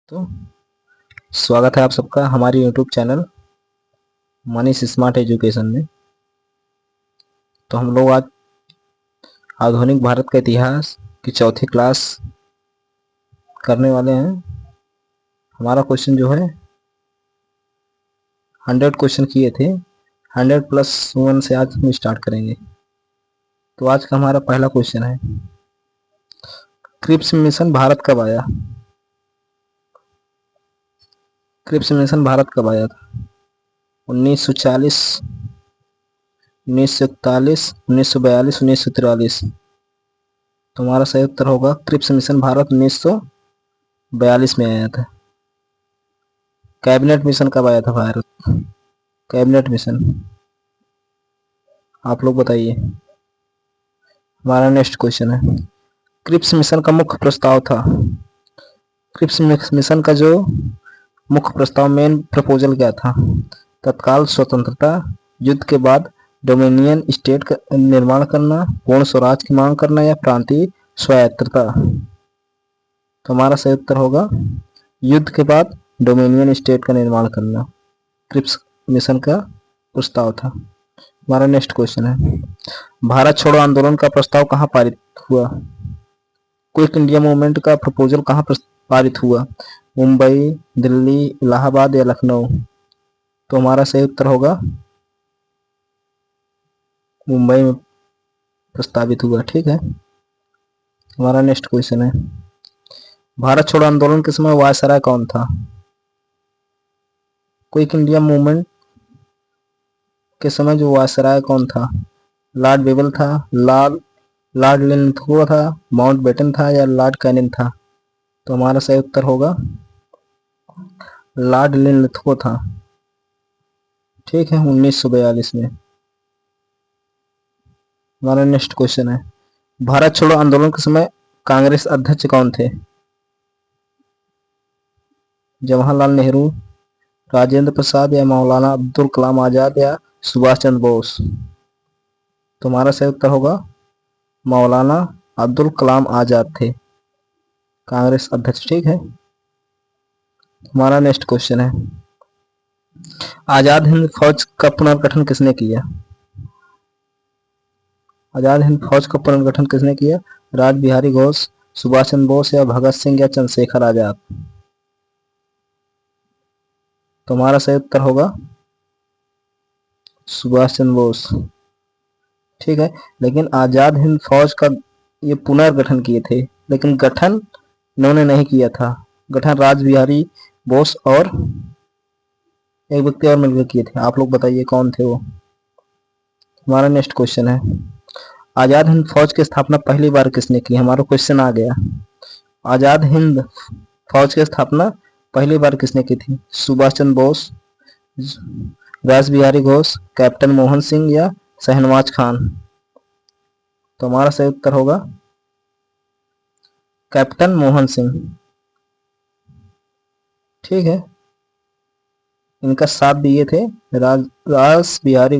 तो स्वागत है आप सबका हमारी YouTube channel Manish smart education में। तो हम लोग आज आधुनिक भारत का इतिहास की चौथी क्लास करने वाले हैं। हमारा क्वेश्चन जो है 100 क्वेश्चन किए थे, 100+1 से आज हम स्टार्ट करेंगे। तो आज का हमारा पहला क्वेश्चन है, क्रिप्स मिशन भारत कब आया? क्रिप्स मिशन भारत कब आया था? 1940, 1941, 1942, 1943। तो हमारा सही उत्तर होगा क्रिप्स मिशन भारत 1942 में आया था। कैबिनेट मिशन कब आया था भारत? कैबिनेट मिशन आप लोग बताइए। हमारा नेक्स्ट क्वेश्चन है, क्रिप्स मिशन का मुख्य प्रस्ताव था। क्रिप्स मिशन का जो मुख्य प्रस्ताव, मेन प्रपोजल क्या था? तत्काल स्वतंत्रता, युद्ध के बाद डोमिनियन स्टेट का निर्माण करना, पूर्ण स्वराज की मांग करना या प्रांतीय स्वायत्तता। तो हमारा सही उत्तर होगा युद्ध के बाद डोमिनियन स्टेट का निर्माण करना क्रिप्स मिशन का प्रस्ताव था। हमारा नेक्स्ट क्वेश्चन है, भारत छोड़ो आंदोलन का प्रस्ताव कहाँ पारित हुआ? क्विट इंडिया मूवमेंट का प्रपोजल कहाँ पारित हुआ? मुंबई, दिल्ली, इलाहाबाद या लखनऊ? तो हमारा सही उत्तर होगा मुंबई में प्रस्तावित हुआ। ठीक है। हमारा नेक्स्ट क्वेश्चन है, भारत छोड़ो आंदोलन के समय वायसराय कौन था? क्विट इंडिया मूवमेंट के समय जो वायसराय कौन था? लॉर्ड बेबल था, लॉर्ड लिनथ्रो था, माउंटबेटन था या लॉर्ड कैनिंग था? तो हमारा सही उत्तर होगा लॉर्ड लिनथ्रो था। ठीक है, 1942 में। हमारा नेक्स्ट क्वेश्चन है, भारत छोड़ो आंदोलन के समय कांग्रेस अध्यक्ष कौन थे? जवाहरलाल नेहरू, राजेंद्र प्रसाद या मौलाना अब्दुल कलाम आजाद या सुभाष चंद्र बोस? तो हमारा सही उत्तर होगा मौलाना अब्दुल कलाम आजाद थे कांग्रेस अध्यक्ष। ठीक है। हमारा नेक्स्ट क्वेश्चन है, आजाद हिंद फौज का पुनर्गठन किसने किया? आजाद हिंद फौज का पुनर्गठन किसने किया? राज बिहारी घोष, सुभाष चंद्र बोस या भगत सिंह या चंद्रशेखर आजाद? तो हमारा सही उत्तर होगा सुभाष चंद्र बोस। ठीक है, लेकिन आजाद हिंद फौज का ये पुनर्गठन किए थे, लेकिन गठन इन्होंने नहीं किया था। गठन राज बिहारी बोस और एक व्यक्ति और मिलकर किए थे। आप लोग बताइए कौन थे वो। हमारा नेक्स्ट क्वेश्चन है, आजाद हिंद फौज की स्थापना पहली बार किसने की? हमारा क्वेश्चन आ गया, आजाद हिंद फौज की स्थापना पहली बार किसने की थी? सुभाष चंद्र बोस, राज बिहारी घोष, कैप्टन मोहन सिंह या शहनवाज खान? तो हमारा सही उत्तर होगा कैप्टन मोहन सिंह। ठीक है, इनका साथ दिए थे राज बिहारी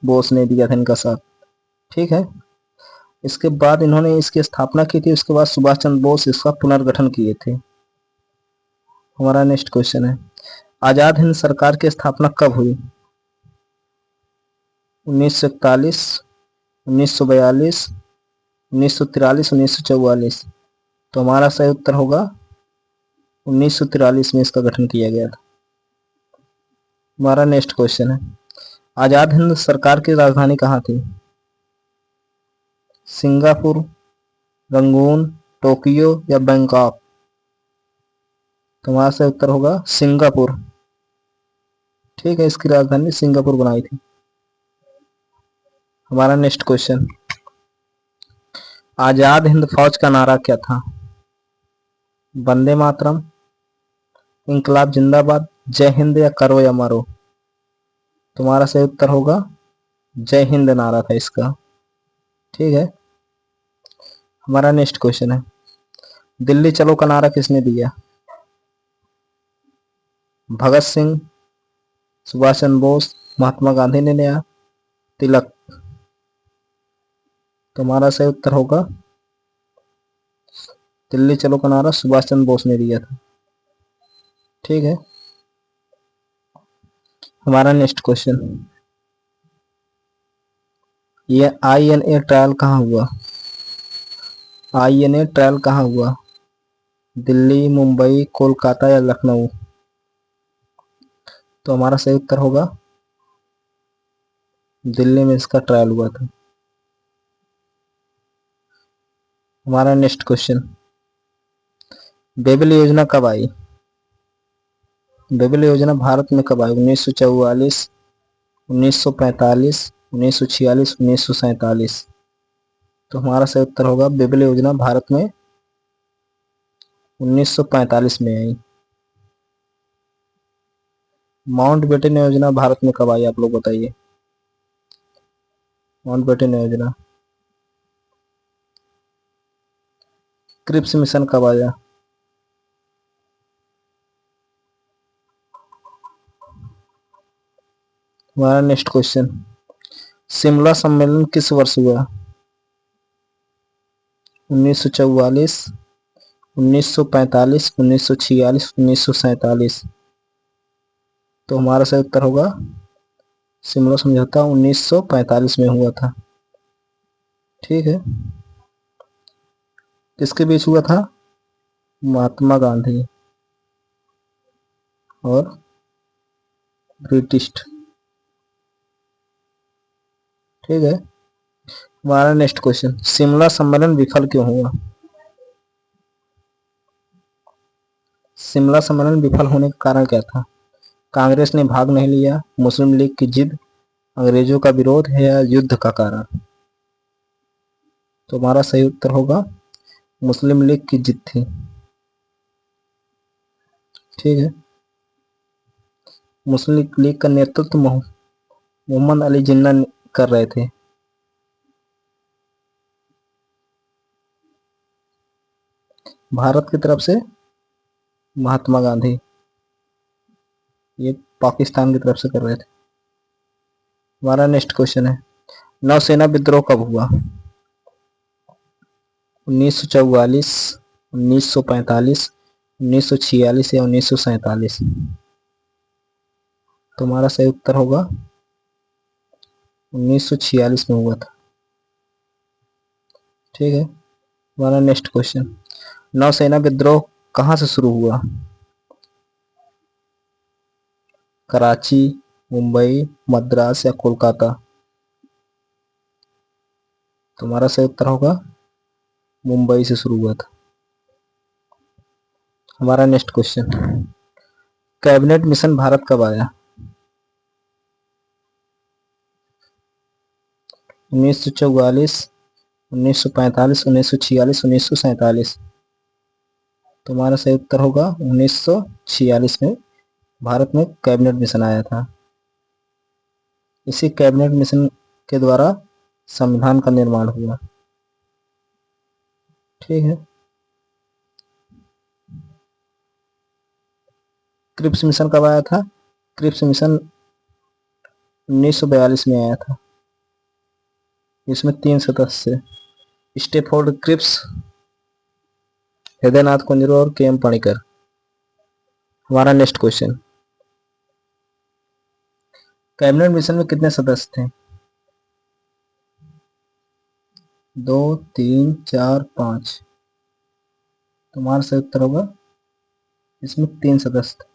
बोस ने दिया था इनका साथ। ठीक है, इसके बाद इन्होंने इसकी स्थापना की थी, उसके बाद सुभाष चंद्र बोस इसका पुनर्गठन किए थे। हमारा नेक्स्ट क्वेश्चन है, आजाद हिंद सरकार की स्थापना कब हुई? 1941, 1942, 1943, 1944? तो हमारा सही उत्तर होगा 1943 में इसका गठन किया गया था। हमारा नेक्स्ट क्वेश्चन है, आजाद हिंद सरकार की राजधानी कहाँ थी? सिंगापुर, रंगून, टोक्यो या बैंकॉक? तो हमारा सही उत्तर होगा सिंगापुर। ठीक है, इसकी राजधानी सिंगापुर बनाई थी। हमारा नेक्स्ट क्वेश्चन, आजाद हिंद फौज का नारा क्या था? वंदे मातरम, इंकलाब जिंदाबाद, जय हिंद या करो या मरो? तुम्हारा सही उत्तर होगा जय हिंद नारा था इसका। ठीक है। हमारा नेक्स्ट क्वेश्चन है, दिल्ली चलो का नारा किसने दिया? भगत सिंह, सुभाष चंद्र बोस, महात्मा गांधी ने या तिलक? तुम्हारा सही उत्तर होगा दिल्ली चलो का नारा सुभाष चंद्र बोस ने दिया था। ठीक है। हमारा नेक्स्ट क्वेश्चन, ये INA ट्रायल कहाँ हुआ? INA ट्रायल कहाँ हुआ? दिल्ली, मुंबई, कोलकाता या लखनऊ? तो हमारा सही उत्तर होगा दिल्ली में इसका ट्रायल हुआ था। हमारा नेक्स्ट क्वेश्चन, बेबल योजना कब आई? बेबल योजना भारत में कब आई? 1944, 1945, 1946, 1947? तो हमारा सही उत्तर होगा बेबल योजना भारत में 1945 में आई। माउंटबेटन योजना भारत में कब आई, आप लोग बताइए। माउंटबेटन योजना। क्रिप्स मिशन कब आया? हमारा नेक्स्ट क्वेश्चन, शिमला सम्मेलन किस वर्ष हुआ? 1944, 1945, 1946, 1947? तो हमारा सही उत्तर होगा शिमला समझौता 1945 में हुआ था। ठीक है। किसके बीच हुआ था? महात्मा गांधी और ब्रिटिश। ठीक है। हमारा नेक्स्ट क्वेश्चन, शिमला सम्मेलन विफल क्यों हुआ? शिमला सम्मेलन विफल होने का कारण क्या था? कांग्रेस ने भाग नहीं लिया, मुस्लिम लीग की जिद, अंग्रेजों का विरोध है या युद्ध का कारण? तो हमारा सही उत्तर होगा मुस्लिम लीग की जिद थी। ठीक है। मुस्लिम लीग का नेतृत्व मोहम्मद अली जिन्ना कर रहे थे। भारत की तरफ से महात्मा गांधी, ये पाकिस्तान की तरफ से कर रहे थे। हमारा नेक्स्ट क्वेश्चन है, नौसेना विद्रोह कब हुआ? 1944, 1945, 1946 या 1947? तो हमारा सही उत्तर होगा 1946 में हुआ था। ठीक है। हमारा नेक्स्ट क्वेश्चन, नौसेना विद्रोह कहाँ से शुरू हुआ? कराची, मुंबई, मद्रास या कोलकाता? तो हमारा सही उत्तर होगा मुंबई से शुरू हुआ था। हमारा next question, cabinet mission Bharat कब आया? 1944, 1945, 1946, 1947? तो हमारा सही उत्तर होगा 1946 में भारत में कैबिनेट मिशन आया था। इसी कैबिनेट मिशन के द्वारा संविधान का निर्माण हुआ। ठीक है। क्रिप्स मिशन कब आया था? क्रिप्स मिशन 1942 में आया था। इसमें 3 सदस्य, स्टेफोर्ड क्रिप्स, हृदयनाथ कुंजरो और KM पणिकर। हमारा नेक्स्ट क्वेश्चन, कैबिनेट मिशन में कितने सदस्य थे? 2, 3, 4, 5? तुम्हारा सही उत्तर होगा इसमें 3 सदस्य थे।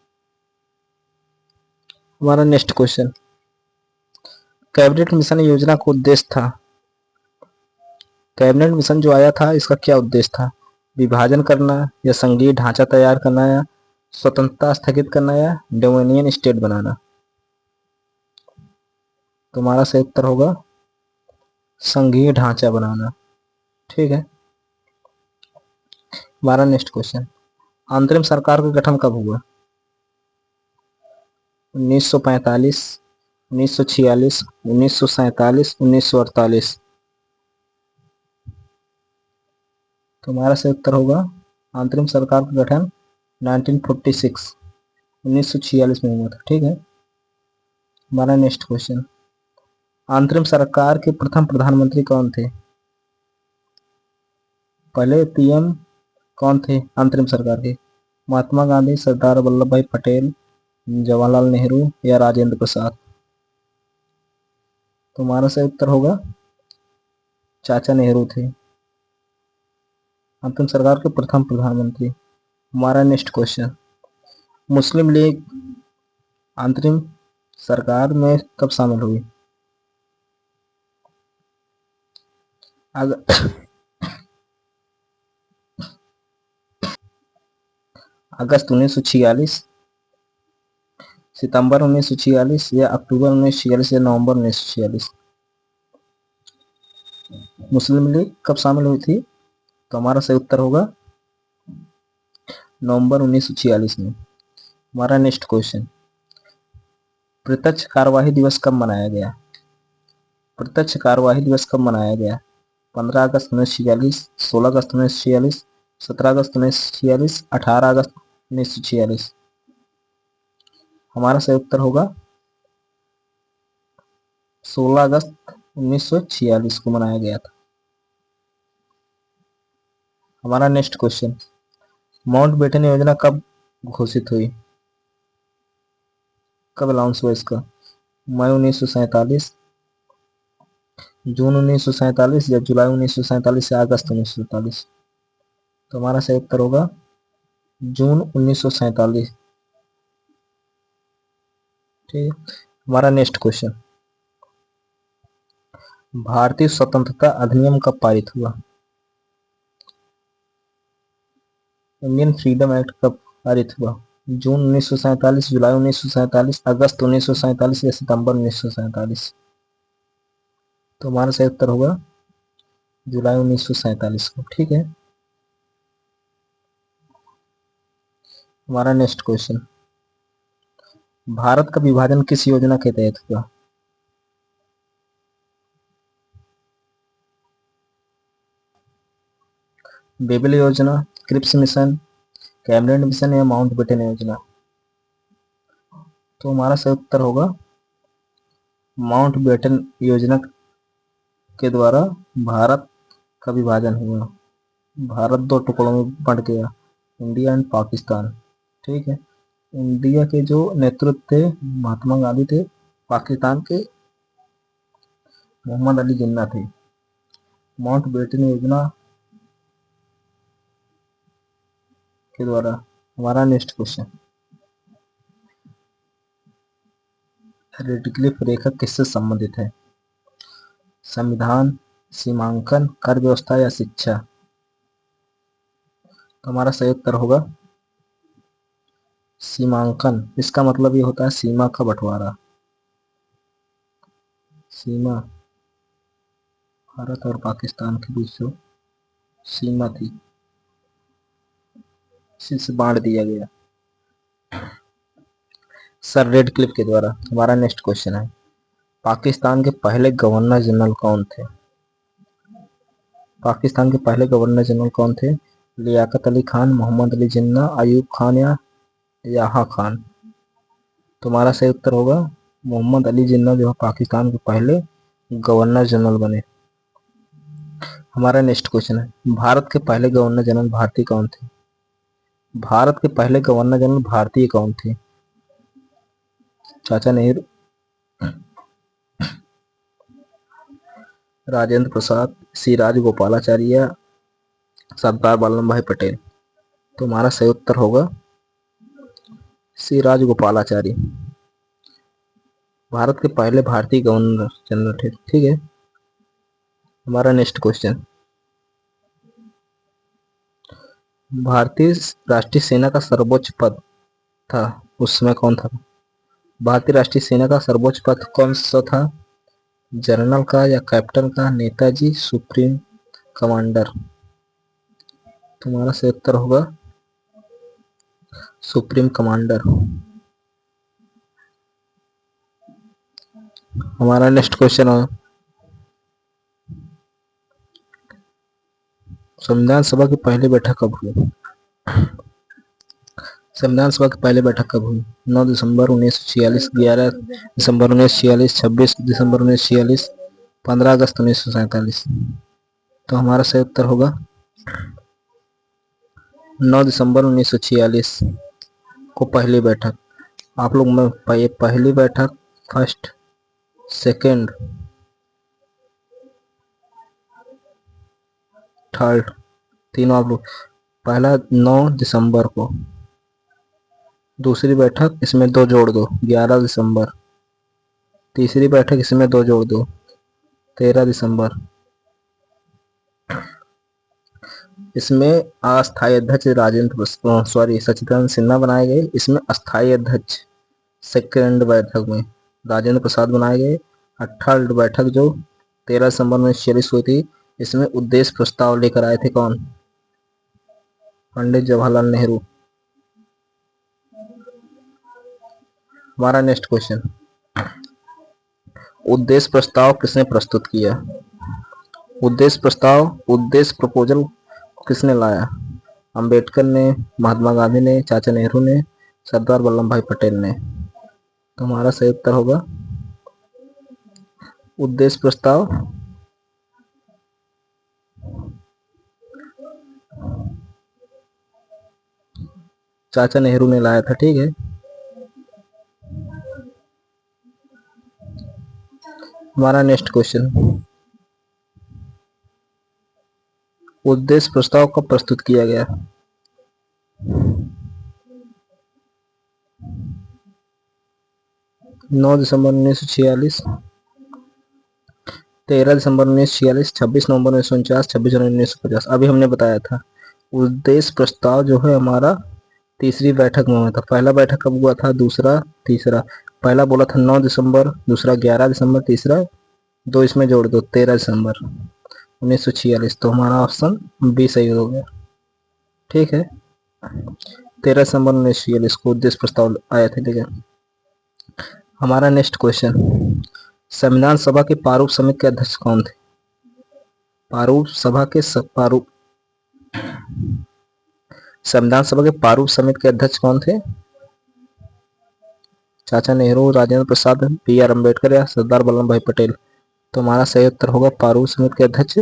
हमारा नेक्स्ट क्वेश्चन, कैबिनेट मिशन योजना का उद्देश्य था, कैबिनेट मिशन जो आया था इसका क्या उद्देश्य था? विभाजन करना या संघीय ढांचा तैयार करना या स्वतंत्रता स्थगित करना या डोमिनियन स्टेट बनाना? तुम्हारा सही उत्तर होगा संघीय ढांचा बनाना। ठीक है। हमारा नेक्स्ट क्वेश्चन, अंतरिम सरकार का गठन कब हुआ? 1945, 1946, 1947, 1948? तुम्हारा सही उत्तर होगा अंतरिम सरकार का गठन 1946, 1946 में हुआ था। ठीक है। हमारा नेक्स्ट क्वेश्चन, अंतरिम सरकार के प्रथम प्रधानमंत्री कौन थे? पहले PM कौन थे अंतरिम सरकार के? महात्मा गांधी, सरदार वल्लभ भाई पटेल, जवाहरलाल नेहरू या राजेंद्र प्रसाद? तो हमारा सही उत्तर होगा चाचा नेहरू थे अंतिम सरकार के प्रथम प्रधानमंत्री। हमारा नेक्स्ट क्वेश्चन, मुस्लिम लीग अंतरिम सरकार में कब शामिल हुई? अगस्त 1946, सितंबर 1946 या अक्टूबर 1946 या नवंबर 1946? मुस्लिम लीग कब शामिल हुई थी? तो हमारा सही उत्तर होगा नवंबर 1946 में। हमारा नेक्स्ट क्वेश्चन, प्रत्यक्ष कार्यवाही दिवस कब मनाया गया? प्रत्यक्ष कार्यवाही दिवस कब मनाया गया? 15 अगस्त 1946, 16 अगस्त 1946, 17 अगस्त 1946, 18 अगस्त 1946? हमारा सही उत्तर होगा 16 अगस्त 1946 को मनाया गया था। हमारा नेक्स्ट क्वेश्चन, माउंटबेटन योजना कब घोषित हुई? कब अनाउंस हुआ इसका? मई 1947, जून 1947 या जुलाई 1947 या अगस्त 1947? तो हमारा सही उत्तर होगा जून 1947। ठीक है। हमारा नेक्स्ट क्वेश्चन, भारतीय स्वतंत्रता अधिनियम कब पारित हुआ? इंडियन फ्रीडम एक्ट कब पारित हुआ? जून 1947, जुलाई 1947, अगस्त 1947 या सितंबर 1947? तो हमारा सही उत्तर होगा जुलाई 1947 को। ठीक है। हमारा नेक्स्ट क्वेश्चन, भारत का विभाजन किस योजना के तहत हुआ? बेबल योजना, क्रिप्स मिशन, कैबिनेट मिशन या माउंटबेटन योजना? तो हमारा सही उत्तर होगा माउंटबेटन योजना के द्वारा भारत का विभाजन हुआ। भारत दो टुकड़ों में बंट गया, इंडिया एंड पाकिस्तान। ठीक है। इंडिया के जो नेतृत्व थे महात्मा गांधी थे, पाकिस्तान के मोहम्मद अली जिन्ना थे। माउंटबेटन योजना के द्वारा। हमारा नेक्स्ट क्वेश्चन, रेडक्लिफ रेखा किससे संबंधित है? संविधान, सीमांकन, कर व्यवस्था या शिक्षा? तो हमारा सही उत्तर होगा सीमांकन। इसका मतलब ये होता है सीमा का बंटवारा। सीमा भारत और पाकिस्तान के बीच जो सीमा थी इसे बांट दिया गया सर रेडक्लिफ के द्वारा। हमारा नेक्स्ट क्वेश्चन है, पाकिस्तान के पहले गवर्नर जनरल कौन थे? पाकिस्तान के पहले गवर्नर जनरल कौन थे? लियाकत अली खान, मोहम्मद अली जिन्ना, अयूब खान या याहा खान? तो हमारा सही उत्तर होगा मोहम्मद अली जिन्ना जो है पाकिस्तान के पहले गवर्नर जनरल बने। हमारा नेक्स्ट क्वेश्चन है, भारत के पहले गवर्नर जनरल भारतीय कौन थे? भारत के पहले गवर्नर जनरल भारतीय कौन थे? चाचा नेहरू, राजेंद्र प्रसाद, सी राजगोपालाचारी या सरदार वल्लभ भाई पटेल? तो हमारा सही उत्तर होगा सी राजगोपालाचारी। भारत के पहले भारतीय गवर्नर जनरल थे। ठीक है। हमारा नेक्स्ट क्वेश्चन, भारतीय राष्ट्रीय सेना का सर्वोच्च पद था उस समय कौन था? भारतीय राष्ट्रीय सेना का सर्वोच्च पद कौन सा था? जनरल का या कैप्टन का, नेताजी, सुप्रीम कमांडर? तुम्हारा सही उत्तर होगा सुप्रीम कमांडर। हमारा नेक्स्ट क्वेश्चन है, संविधान सभा की पहली बैठक कब हुई? संविधान सभा की पहली बैठक कब हुई? 9 दिसंबर 1946, 11 दिसंबर 1946, 26 दिसंबर 1946, 15 अगस्त 1947? तो हमारा सही उत्तर होगा 9 दिसंबर 1946 को पहली बैठक। आप लोग में पहली बैठक, फर्स्ट, सेकेंड, थर्ड, तीनों आप लोग। पहला 9 दिसंबर को, दूसरी बैठक इसमें 2 जोड़ दो 11 दिसंबर, तीसरी बैठक इसमें 2 जोड़ दो 13 दिसंबर। इसमें अस्थायी अध्यक्ष सच्चिदानंद सिन्हा बनाए गए। इसमें अस्थायी अध्यक्ष सेकेंड बैठक में राजेंद्र प्रसाद बनाए गए। और थर्ड बैठक जो 13 दिसंबर में 1946 हुई थी, इसमें उद्देश्य प्रस्ताव लेकर आए थे कौन? पंडित जवाहरलाल नेहरू। हमारा नेक्स्ट क्वेश्चन, उद्देश्य प्रस्ताव किसने प्रस्तुत किया? उद्देश्य प्रपोजल किसने लाया? अंबेडकर ने, महात्मा गांधी ने, चाचा नेहरू ने, सरदार वल्लभ भाई पटेल ने। तो हमारा सही उत्तर होगा उद्देश्य प्रस्ताव चाचा नेहरू ने लाया था। ठीक है, हमारा नेक्स्ट क्वेश्चन, उद्देश्य प्रस्ताव कब प्रस्तुत किया गया? 9 दिसंबर 1946, 13 दिसंबर 1946, 26 नवंबर 1949, 26 जनवरी 1950। अभी हमने बताया था उद्देश्य प्रस्ताव जो है हमारा तीसरी बैठक में हुआ था। पहला बैठक कब हुआ था? दूसरा, तीसरा। पहला बोला था 9 दिसंबर, दूसरा 11 दिसंबर, तीसरा 2 इसमें जोड़ दो 13 दिसंबर 1946। तो हमारा ऑप्शन बी सही हो गया। ठीक है, 13 दिसंबर 1946 को उद्देश्य प्रस्ताव आया था। ठीक है, हमारा नेक्स्ट क्वेश्चन, संविधान सभा के प्रारूप समिति के अध्यक्ष कौन थे? संविधान सभा के प्रारूप समिति के अध्यक्ष कौन थे? चाचा नेहरू, राजेंद्र प्रसाद, बी आर अम्बेडकर या सरदार वल्लभ भाई पटेल। तो हमारा सही उत्तर होगा प्रारूप समिति के अध्यक्ष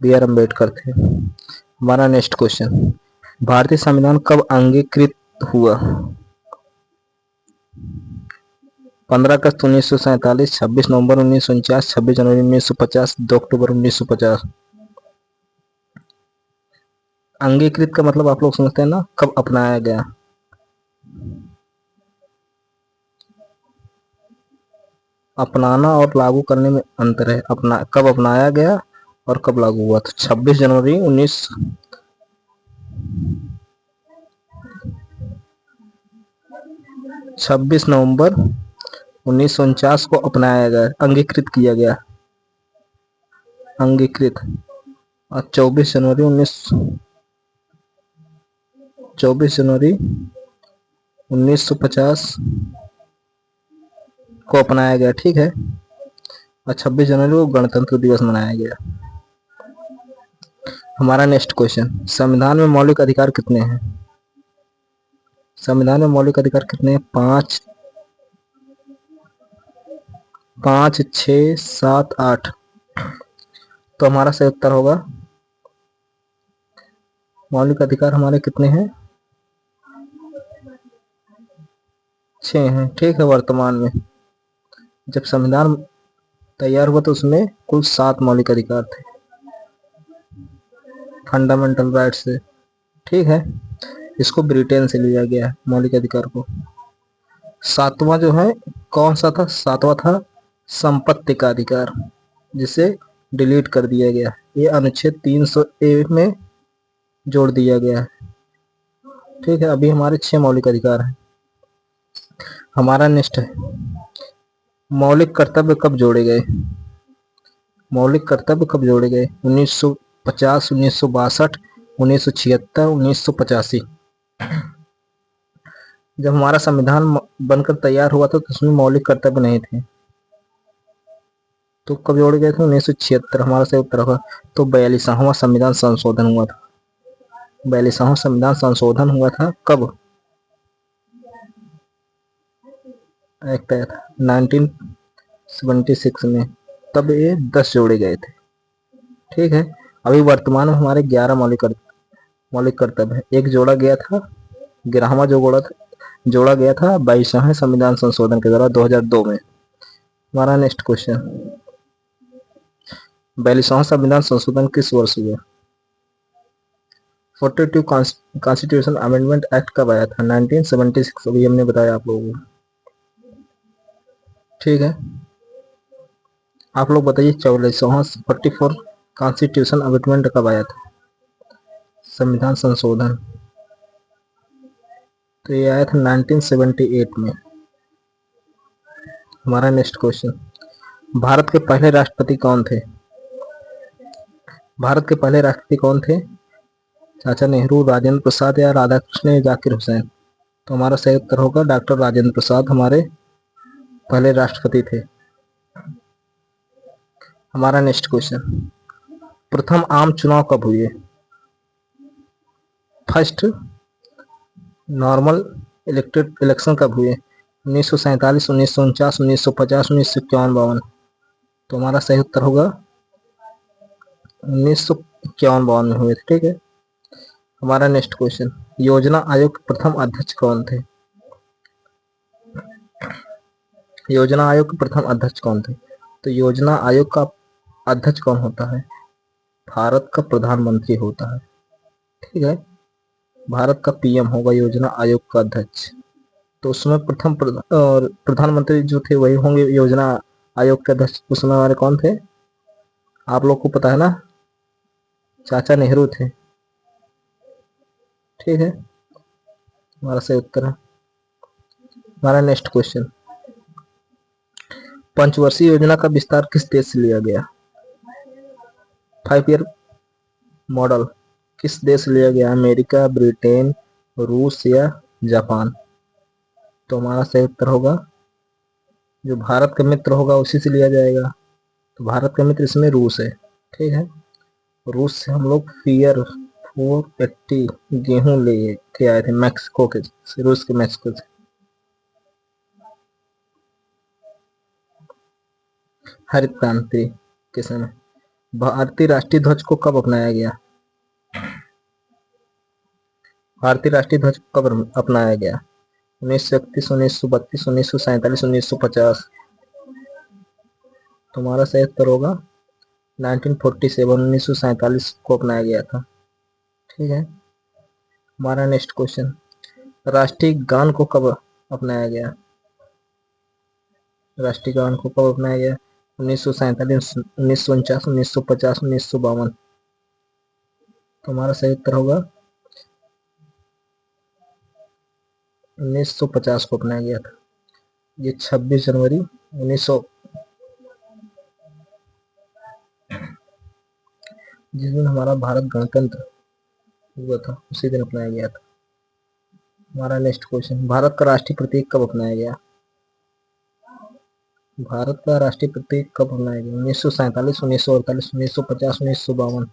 बी आर अम्बेडकर थे। हमारा नेक्स्ट क्वेश्चन, भारतीय संविधान कब अंगीकृत हुआ? 15 अगस्त 1947, 26 नवंबर 1949, 26 जनवरी 1950, 2 अक्टूबर 1950। अंगीकृत का मतलब आप लोग समझते हैं ना, कब अपनाया गया। अपनाना और लागू करने में अंतर है। कब अपनाया गया और कब लागू हुआ। तो 26 नवंबर 1949 को अपनाया गया, अंगीकृत किया गया, अंगीकृत। और 24 जनवरी 1950 को अपनाया गया। ठीक है, और 26 जनवरी को गणतंत्र दिवस मनाया गया। हमारा नेक्स्ट क्वेश्चन, संविधान में मौलिक अधिकार कितने हैं? संविधान में मौलिक अधिकार कितने हैं? 5, 6, 7, 8। तो हमारा सही उत्तर होगा, मौलिक अधिकार हमारे कितने हैं? 6 हैं। ठीक है, वर्तमान में जब संविधान तैयार हुआ तो उसमें कुल 7 मौलिक अधिकार थे, फंडामेंटल राइट्स से। ठीक है, इसको ब्रिटेन से लिया गया है मौलिक अधिकार को। 7वां जो है कौन सा था? 7वां था संपत्ति का अधिकार, जिसे डिलीट कर दिया गया। ये अनुच्छेद 300A में जोड़ दिया गया है। ठीक है, अभी हमारे 6 मौलिक अधिकार हैं। हमारा नेक्स्ट है, मौलिक कर्तव्य कब जोड़े गए? मौलिक कर्तव्य कब जोड़े गए? 1950, 1962, 1976, 1985। जब हमारा संविधान बनकर तैयार हुआ था तो उसमें मौलिक कर्तव्य नहीं थे। तो कब जोड़े गए थे? 1976। हमारा सही उत्तर होगा। तो 42वां संविधान संशोधन हुआ था। 42वां संविधान संशोधन हुआ था कब? एक्ट आया था 1976 में, तब ये 10 जोड़े गए थे। ठीक है, अभी वर्तमान में हमारे 11 मौलिक मौलिक कर्तव्य है। एक जोड़ा गया था, 11वां जोड़ा गया था 22वें संविधान संशोधन के द्वारा 2002 में। हमारा नेक्स्ट क्वेश्चन, 42वां संविधान संशोधन किस वर्ष हुआ? 42 कॉन्स्टिट्यूशन अमेंडमेंट एक्ट कब आया था? 1976। अभी हमने बताया आप लोगों को, ठीक है। आप लोग बताइए 44वां 44 कॉन्स्टिट्यूशन अमेंडमेंट कब आया था? संविधान संशोधन, तो ये आया था 1978 में। हमारा नेक्स्ट क्वेश्चन, भारत के पहले राष्ट्रपति कौन थे? भारत के पहले राष्ट्रपति कौन थे? चाचा नेहरू, राजेंद्र प्रसाद या राधाकृष्ण या जाकिर हुसैन? तो हमारा सही उत्तर होगा डॉक्टर राजेंद्र प्रसाद हमारे पहले राष्ट्रपति थे। हमारा नेक्स्ट क्वेश्चन, प्रथम आम चुनाव कब हुए? फर्स्ट नॉर्मल इलेक्शन कब हुए? 1947, 1949, 1950, 1951, 52। तो हमारा सही उत्तर होगा 1951 में हुए थे, ठीक है। हमारा नेक्स्ट क्वेश्चन, योजना आयोग के प्रथम अध्यक्ष कौन थे? योजना आयोग के प्रथम अध्यक्ष कौन थे? तो योजना आयोग का अध्यक्ष कौन होता है? भारत का प्रधानमंत्री होता है, ठीक है। भारत का पीएम होगा योजना आयोग का अध्यक्ष। तो उसमें प्रथम प्रधानमंत्री जो थे वही होंगे योजना आयोग के अध्यक्ष। उस समय हमारे कौन थे? आप लोग को पता है ना, चाचा नेहरू थे, ठीक है। हमारा सही उत्तर है। हमारा नेक्स्ट क्वेश्चन, पंचवर्षीय योजना का विस्तार किस देश से लिया गया? 5 ईयर मॉडल किस देश से लिया गया? अमेरिका, ब्रिटेन, रूस या जापान? तो हमारा सही उत्तर होगा जो भारत का मित्र होगा उसी से लिया जाएगा। तो भारत का मित्र इसमें रूस है, ठीक है। रूस से हम लोग फियर 480 गेहूं ले के आए थे मैक्सिको के, रूस के मैक्सिको से। हरित क्रांति के समय भारतीय राष्ट्रीय ध्वज को कब अपनाया गया? भारतीय राष्ट्रीय ध्वज को कब अपनाया गया? 1931, 1932, 1947, 1950। तुम्हारा सही उत्तर होगा 1947, 1947 को अपनाया गया था, ठीक है। हमारा नेक्स्ट क्वेश्चन, राष्ट्रीय गान को कब अपनाया गया? राष्ट्रीय गान को कब अपनाया गया? 1947, 1949, 1950, 1952। तो हमारा सही उत्तर होगा 1950 को अपनाया गया था। ये 26 जनवरी 1900 जिस दिन हमारा भारत गणतंत्र हुआ था उसी दिन अपनाया गया था। हमारा नेक्स्ट क्वेश्चन, भारत का राष्ट्रीय प्रतीक कब अपनाया गया? भारत का राष्ट्रीय प्रतीक कब अपनाया गया? 1947, 1948, 1950, 1952।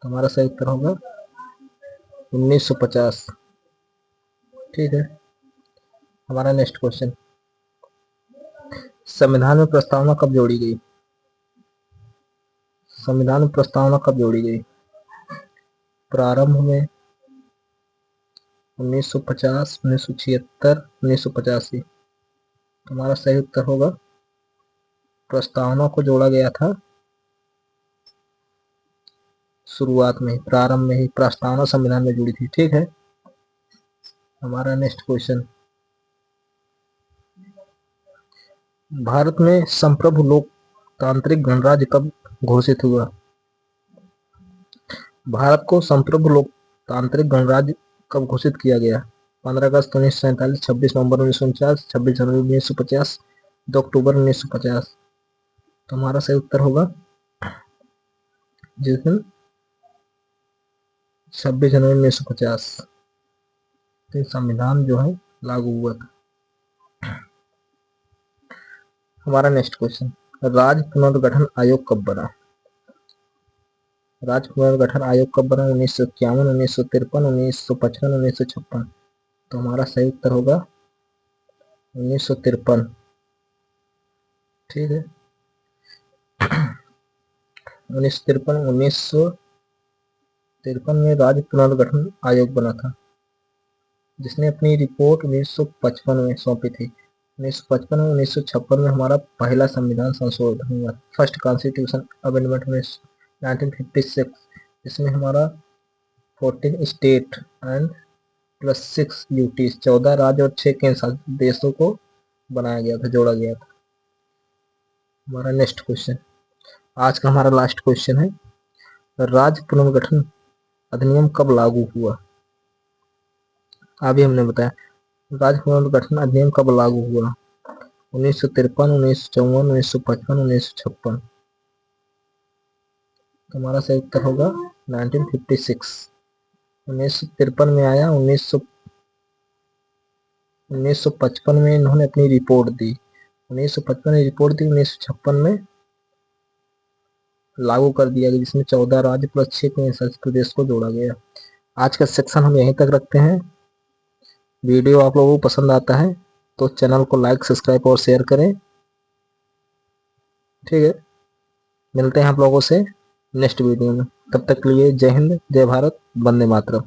हमारा सही उत्तर होगा 1950, ठीक है। हमारा नेक्स्ट क्वेश्चन, संविधान में प्रस्तावना कब जोड़ी गई? संविधान में प्रस्तावना कब जोड़ी गई? प्रारंभ में 1950, 1976, 1985। हमारा सही उत्तर होगा प्रस्तावना को जोड़ा गया था शुरुआत में, प्रारंभ में ही प्रस्तावना संविधान में जुड़ी थी, ठीक है। हमारा नेक्स्ट क्वेश्चन, भारत में संप्रभु लोकतांत्रिक गणराज्य कब घोषित हुआ? भारत को संप्रभु लोकतांत्रिक गणराज्य कब घोषित किया गया? 15 अगस्त 1947, 26 नवंबर 1949, 26 जनवरी 1950, 2 अक्टूबर 1950। तो हमारा सही उत्तर होगा जिस दिन 26 जनवरी 1950 संविधान जो है लागू हुआ था। हमारा नेक्स्ट क्वेश्चन, राज्य पुनर्गठन आयोग कब बना? राज्य पुनर्गठन आयोग कब बना? 1951, 1953, 1955, 1956। तो हमारा सही उत्तर होगा 1953, ठीक है। 1953, 1953, 1953 में राज्य पुनर्गठन आयोग बना था, जिसने अपनी रिपोर्ट 1955 में सौंपी थी। 1955 में 1956 में हमारा पहला संविधान संशोधन हुआ, फर्स्ट कॉन्स्टिट्यूशन अमेंडमेंट में 1956, जिसमें हमारा 14 स्टेट एंड प्लस 6 यूटीज, 14 राज्य और 6 केंद्र शासित देशों को बनाया गया था, जोड़ा गया था। हमारा नेक्स्ट क्वेश्चन, आज का हमारा लास्ट क्वेश्चन है, राज्य पुनर्गठन अधिनियम कब लागू हुआ? अभी हमने बताया राज्य पुनर्गठन अधिनियम कब लागू हुआ? 1953, 1954, 1955, 1956। हमारा सही उत्तर होगा 1956। 1953 में आया, 1955 में इन्होंने अपनी रिपोर्ट दी, 1955 में रिपोर्ट दी, 1956 में लागू कर दिया गया, जिसमें 14 राज्य प्लस 6 केंद्र शासित प्रदेश को जोड़ा गया। आज का सेक्शन हम यहीं तक रखते हैं। वीडियो आप लोगों को पसंद आता है तो चैनल को लाइक, सब्सक्राइब और शेयर करें। ठीक है, मिलते हैं आप लोगों से नेक्स्ट वीडियो में। तब तक के लिए जय हिंद, जय भारत, वंदे मातरम।